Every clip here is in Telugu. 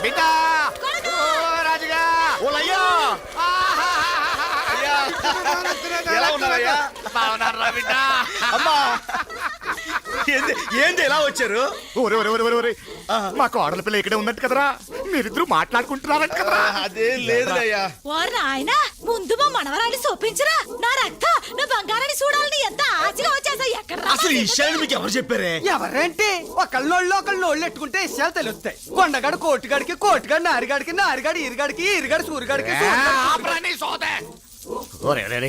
బిడ్డా ఓ రాజుగా ఓలయ్యా అయ్యా ఎలా ఉన్నారయ్యా? బాగున్నారా బిడ్డా? అమ్మా ఏంది ఎలా వచ్చారు? మా కోడల పిల్ల ఇక్కడే ఉన్నట్టు కదరా, మీరిద్దరు మాట్లాడుకుంటున్నారంట కదరా. అదేం లేదులయ్యా. ఓరి ఆయన ముందు మా మనవరాన్ని చూపించరా, నా రక్త నా బంగారాన్ని చూడాలని ఎంత ఆశగా వచ్చేసా. ఎక్కడ అసలు ఈ విషయాన్ని మీకు ఎవరు చెప్పారే? ఎవరంటే ఒకళ్ళోళ్ళు ఎట్టుకుంటే విషయాలు తెలుస్తాయి. కొండగాడు కోటిగాడికి, కోటిగాడు నారిగాడికి, నారిగాడు ఈరిగాడికి, ఈరిగాడు సూరిగాడికి.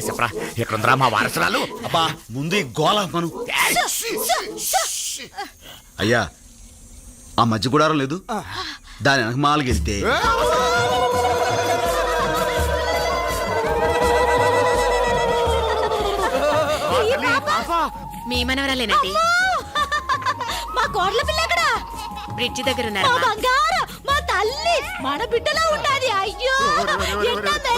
చెప్పరా ఎక్కడుందిరా మా వారసురాలు? అబ్బా ముందు ఈ గోళ మను. అయ్యా ఆ మధ్య గుడారం లేదు, దాని వెనక మాలకెళ్తే మీ మనవరాలేనండి. మా కోడల పిల్ల ఎక్కడ? బ్రిడ్జి దగ్గర మా ఉన్నారు. బంగారం, మా తల్లి, మన బిడ్డలా ఉండాలి. అయ్యో ఎంత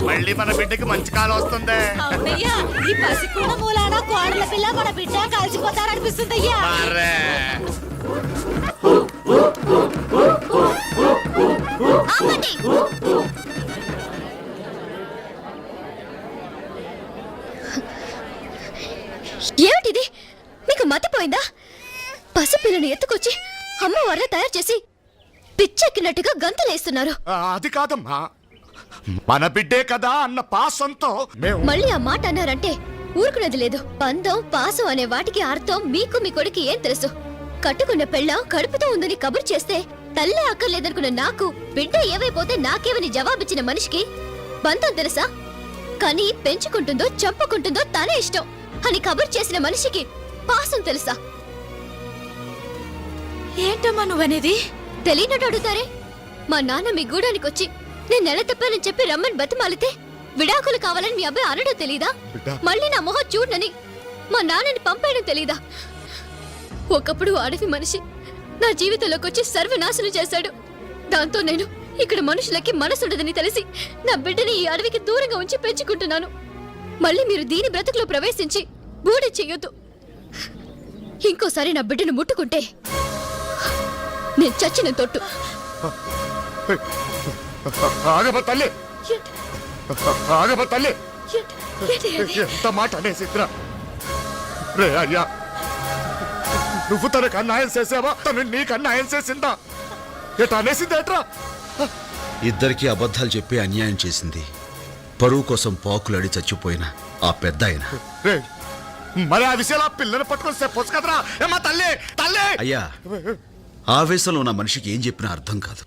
మళ్ళీ మన బిడ్డకి మంచి కాలం వస్తుంది. అవునయ్యా, ఈ పసికూడ మూలాన కోడల పిల్ల మన బిడ్డ కలిసిపోతారనిపిస్తుందయ్యా. ఏమిటిది? మీకు మతిపోయిందా? పసిపిల్లని ఎత్తుకొచ్చి అమ్మవారిని తయారు చేసి పిచ్చెక్కినట్టుగా గంతులేస్తున్నారు. అది కాదమ్మా, మన బిడ్డే కదా అన్న పాసంతో మళ్ళీ ఆ మాట అన్నారంటే ఊరుకునేది లేదు. పందం పాసం అనే వాటికి అర్థం మీకు మీ కొడుకు ఏం తెలుసు? కట్టుకున్న పెళ్ళాం కడుపుతో ఉందని కబురు చేస్తే తల్లే అక్కర్లేదనుకున్న నాకు బిడ్డ ఏవైపోతే నాకేమని జవాబిచ్చిన మనిషికి బంధం తెలుసా? కానీ పెంచుకుంటుందో చంపుకుంటుందో తన ఇష్టం అని కబురు చేసిన మనిషికి పాసం తెలుసా? ఏంటమ్మా నువ్వనేది? తెలియనట్టు అడుగుతారే. మా నాన్న మీ గూడానికి వచ్చి నేను నెల తప్పానని చెప్పి రమ్మని బతిమాలితే విడాకులు కావాలని మీ అబ్బాయి అనడం తెలీదా? మళ్ళీ నా మొహం చూడనని మా నాన్నని పంపేయడం తెలీదా? ఒకప్పుడు అడవి మనిషి నా జీవితంలోకి వచ్చి సర్వనాశనం చేశాడు. దాంతో నేను ఇక్కడ మనుషులకి మనసుండదని తెలిసి నా బిడ్డని ఈ అడవికి దూరంగా ఉంచి పెంచుకుంటున్నాను. మళ్ళీ మీరు దీని బ్రతుకులో ప్రవేశించి బూడి చెయ్యొద్దు. ఇంకోసారి నా బిడ్డను ముట్టుకుంటే నేను చచ్చిన తొట్టు. తల్లి తల్లి ఎంత మాట అనేసిద్రా రే అయ్యా. నువ్వు తనకు అన్యాయం చేసావా, తను నీకు అన్యాయం చేసిందా? ఎట్లా అనేసిందేట్రా? ఇద్దరికి అబద్ధాలు చెప్పి అన్యాయం చేసింది. పరువు కోసం పాకులాడి చచ్చిపోయిన ఆ పెద్ద ఆయన. మరి ఆ విషయాలు ఆ పిల్లని పట్టుకొని చెప్పొచ్చు కదరా. ఏమా తల్లి తల్లి. అయ్యా ఆవేశంలో ఉన్న మనిషికి ఏం చెప్పినా అర్థం కాదు.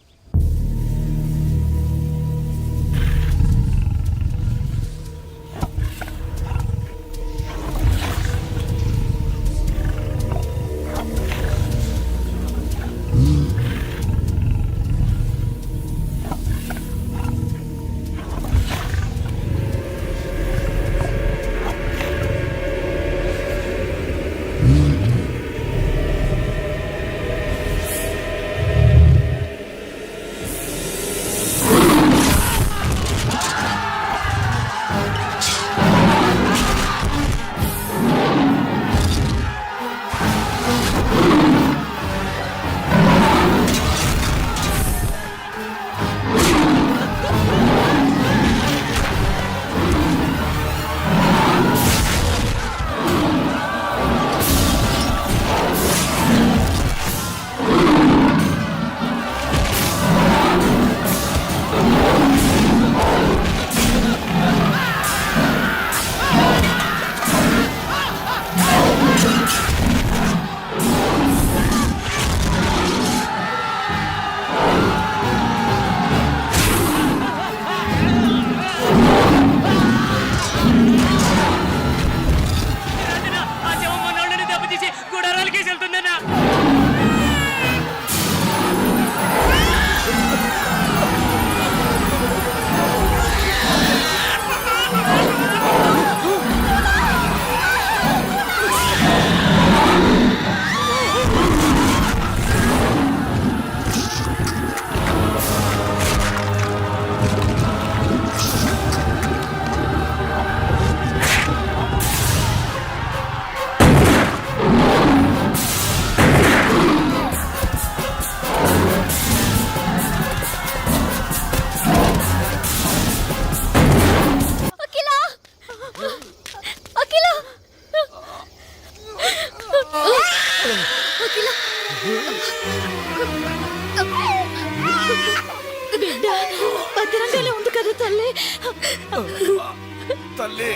తల్లి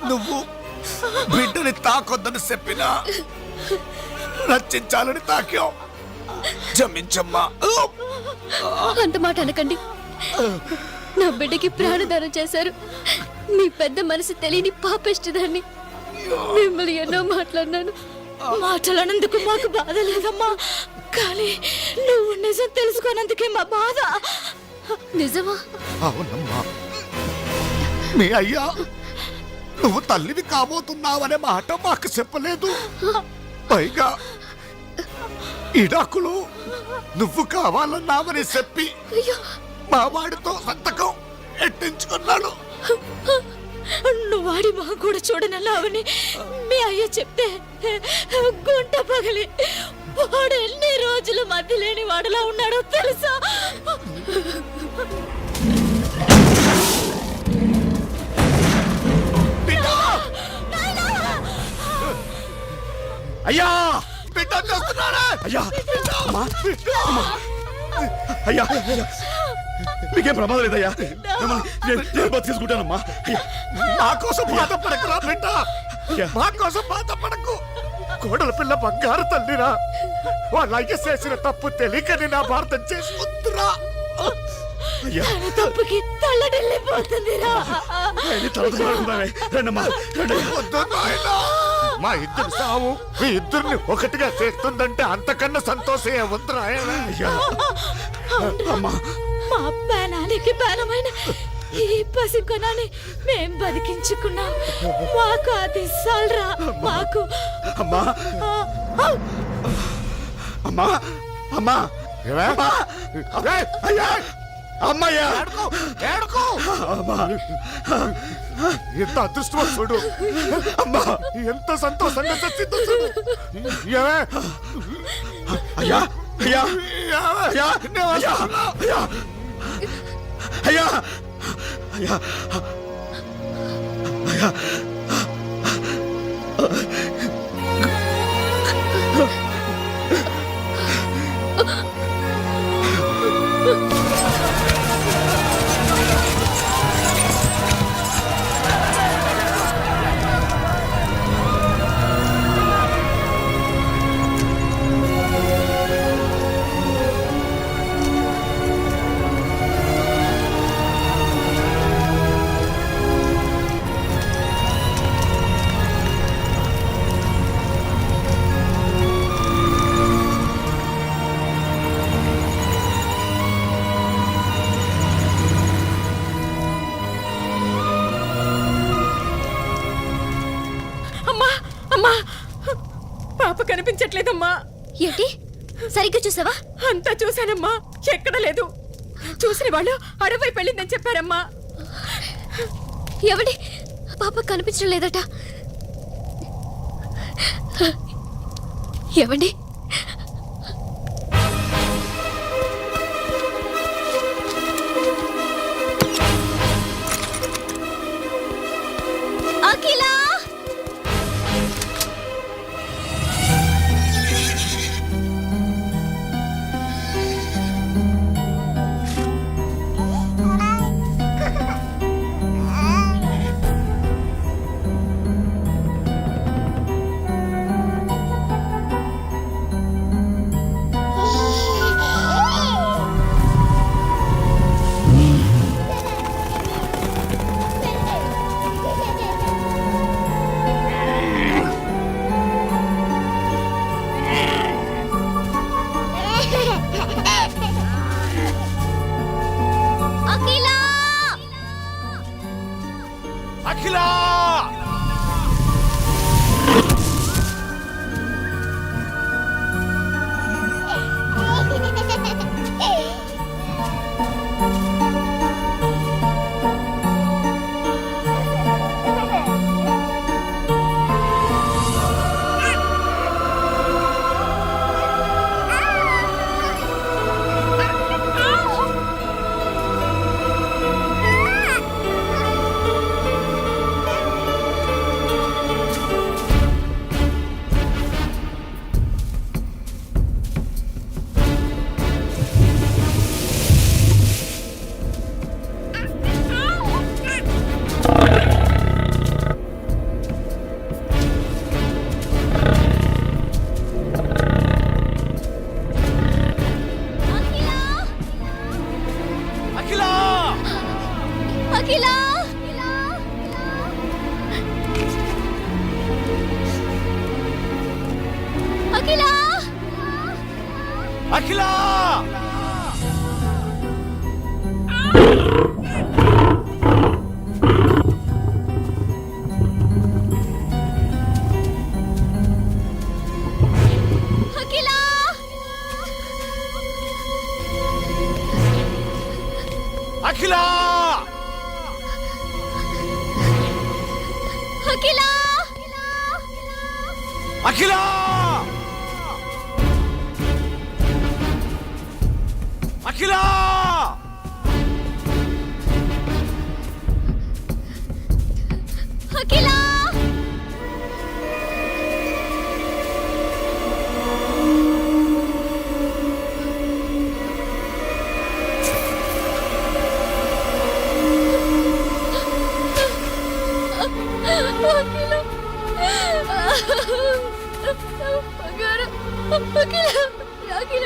నువ్వు బిడ్డని తాకొద్దని చెప్పినా రక్షించాలని తాకావు. క్షమించమ్మా. అంత మాట అనకండి. నా బిడ్డకి ప్రాణదానం చేశారు. మీ పెద్ద మనసు తెలియని పాపిష్టిదాన్ని. మిమ్మల్ని ఎన్నో మాట్లాడినాను. మాటలన్నందుకు మాకు బాధ లేదమ్మా, కానీ నువ్వు నిజం తెలుసుకోనందుకే మా బాధ. నిజమా? అవునమ్మా, మీ అయ్యా నువ్వు తల్లివి కాబోతున్నావనే మాట మాకు చెప్పలేదు. పైగా ఇడాకులు నువ్వు కావాలన్నావని చెప్పి మా వాడితో సంతకం ఎట్టించుకున్నాడు. నువ్వు వాడి మా కూడా చూడనన్నావని మీ అయ్య చెప్తే గుంట పగిలి వాడు ఎన్ని రోజులు మధ్య లేని వాడులా ఉన్నాడో తెలుసా? అయ్యా బిడ్డ చేస్తున్నాడా? అయ్యా అమ్మా, అమ్మా. అయ్యా మీకేం ప్రమాదం లేదయ్యా. నేను బతికేసుకుంటానమ్మా. మా కోసం బాధపడకురా బిడ్డ, మా కోసం బాధపడకు. కోడల పిల్ల బంగారు తల్లిరా. వాళ్ళ అయ్య చేసిన తప్పు తెలియకని నా భారతం చేసి వద్దురా. అయ్యా తప్పుకి తల్లడిల్లిపోతుందిరా. మా ఇద్దరు సావు మీ ఇద్దరిని ఒకటిగా చేస్తుందంటే అంతకన్నా సంతోషం వద్దురా. అమ్మా, మా ప్రాణానికి ప్రాణమైన ఈ పసికొనాన్ని మేం బతికించుకున్నాం. మాకు అది సాల్రా. మాకు అమ్మా అమ్మా అమ్మా అమ్మయ్యా ఎంత అదృష్టవంతుడు. అమ్మా ఎంత సంతోషంగా చచ్చిందో చూడు. అయ్యా అయ్యా అయ్యా అయ్యా అయ్యా అయ్యా అయ్యా పాప కనిపించట్లేదమ్మా. ఏంటి? సరిగ్గా చూసావా? అంతా చూశానమ్మా, ఎక్కడ లేదు. చూసిన వాళ్ళు అడవైపు వెళ్ళిందని చెప్పారమ్మా. ఎవడి పాప కనిపించడం లేదట. ఎవండి? అఖిల! అఖిలా అఖిల అఖిల అఖిల అఖిల అఖిల అఖిల అఖిల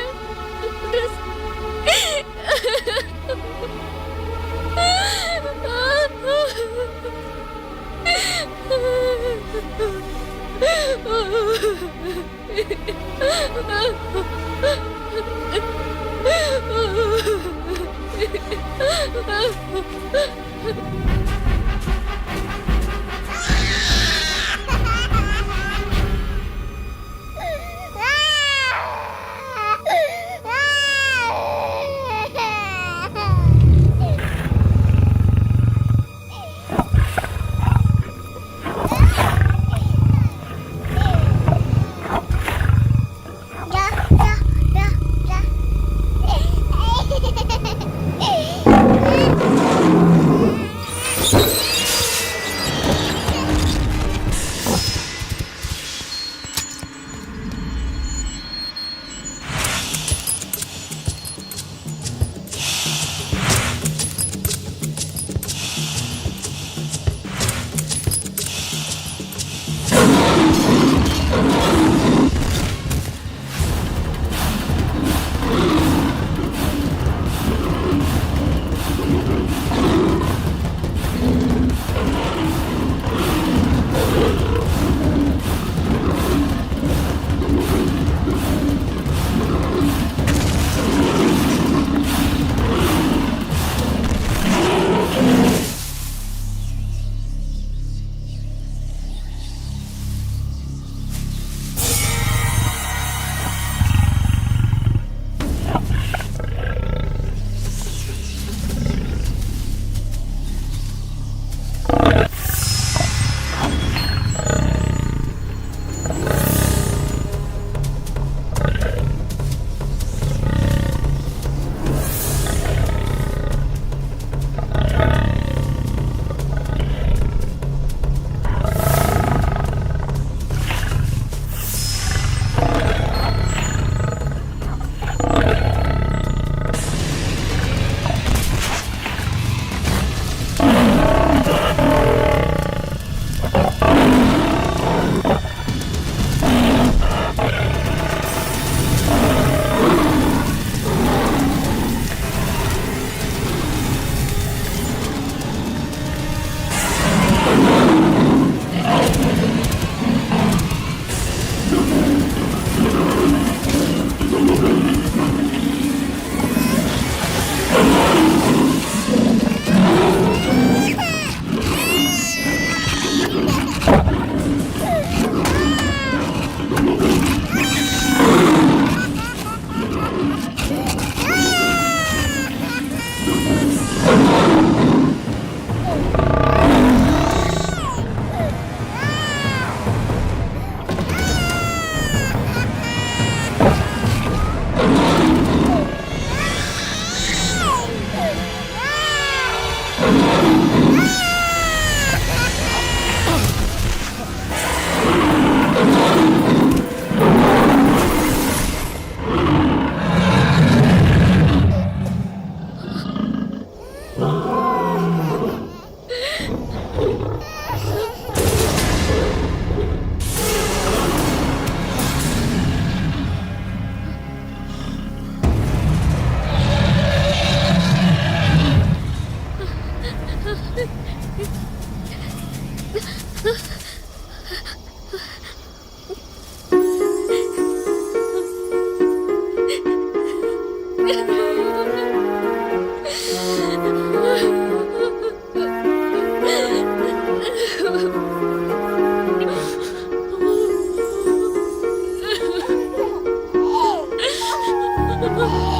ఆ